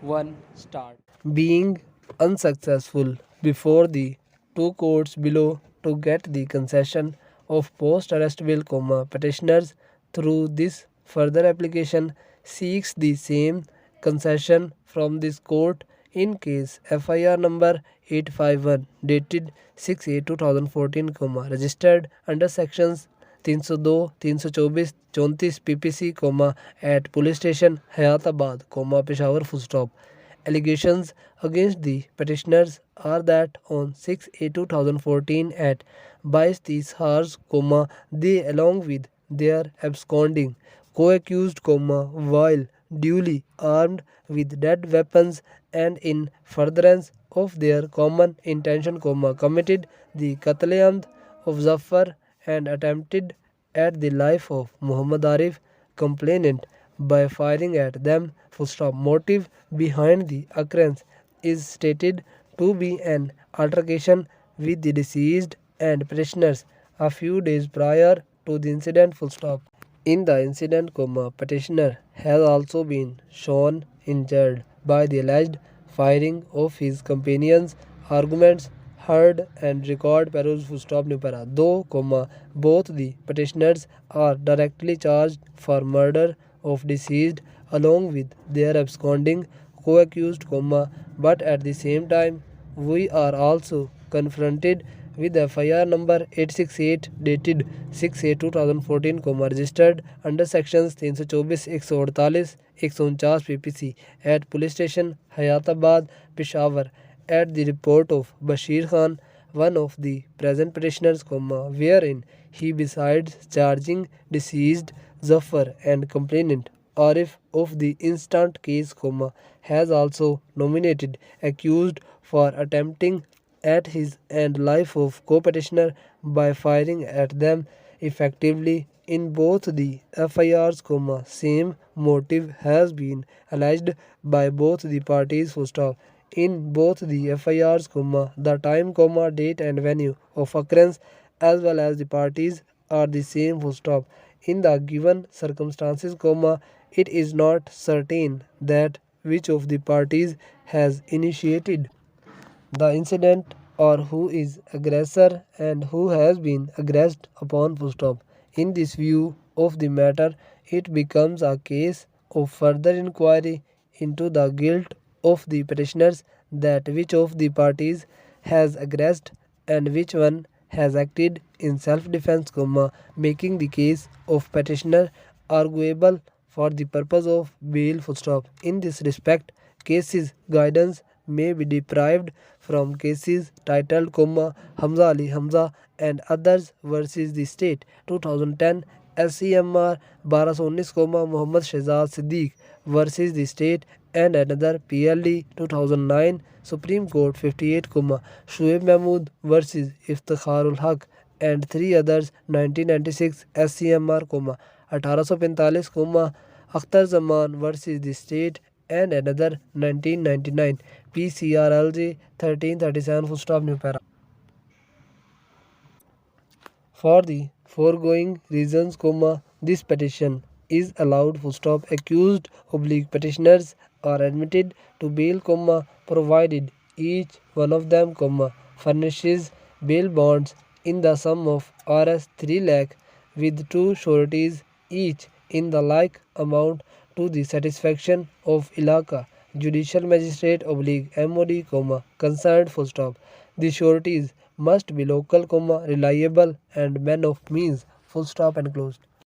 1 start. Being unsuccessful before the two courts below to get the concession of post-arrest bail, petitioners through this further application seeks the same concession from this court in case FIR number 851 dated 6/8/2014, registered under sections 302, 324, 34 PPC, at police station Hayatabad, Peshawar, full stop. Allegations against the petitioners are that on 6/8/2014 at 22 hours, they along with their absconding co-accused, while duly armed with dead weapons and in furtherance of their common intention, committed the Qatl-e-Amd of Zafar and attempted at the life of Muhammad Arif, complainant, by firing at them. Motive behind the occurrence is stated to be an altercation with the deceased and petitioners a few days prior to the incident. In the incident, petitioner has also been shown injured by the alleged firing of his companions. Arguments heard and record peruse though, both the petitioners are directly charged for murder of deceased along with their absconding co-accused, but at the same time we are also confronted with FIR number 868 dated 6/8/2014, registered under sections 324, 148, 149 PPC at police station Hayatabad, Peshawar, at the report of Bashir Khan, one of the present petitioners, wherein he, besides charging deceased Zafar and complainant Arif of the instant case, has also nominated accused for attempting at his and life of co-petitioner by firing at them effectively in both the FIRs, same motive has been alleged by both the parties. In both the FIRs, the time, date and venue of occurrence as well as the parties are the same. In the given circumstances, it is not certain that which of the parties has initiated the incident or who is aggressor and who has been aggressed upon. In this view of the matter, it becomes a case of further inquiry into the guilt of the petitioners, that which of the parties has aggressed and which one has acted in self-defense, making the case of petitioner arguable for the purpose of bail. In this respect, cases guidance may be deprived from cases titled, Hamza Ali Hamza and others versus the state 2010, SCMR 1219, Muhammad Shehzad Siddiq versus the state, and another PLD 2009, Supreme Court 58, Shoaib Mahmood versus Iftikharul Haq, and three others 1996, SCMR, 1845, Akhtar Zaman versus the state, and another 1999, PCRLJ 1337. For the foregoing reasons, this petition is allowed. Accused petitioners are admitted to bail, provided each one of them, furnishes bail bonds in the sum of Rs 3 lakh with two sureties each in the like amount to the satisfaction of Ilaka Judicial Magistrate MOD, concerned. The sureties must be local, reliable and men of means. And closed.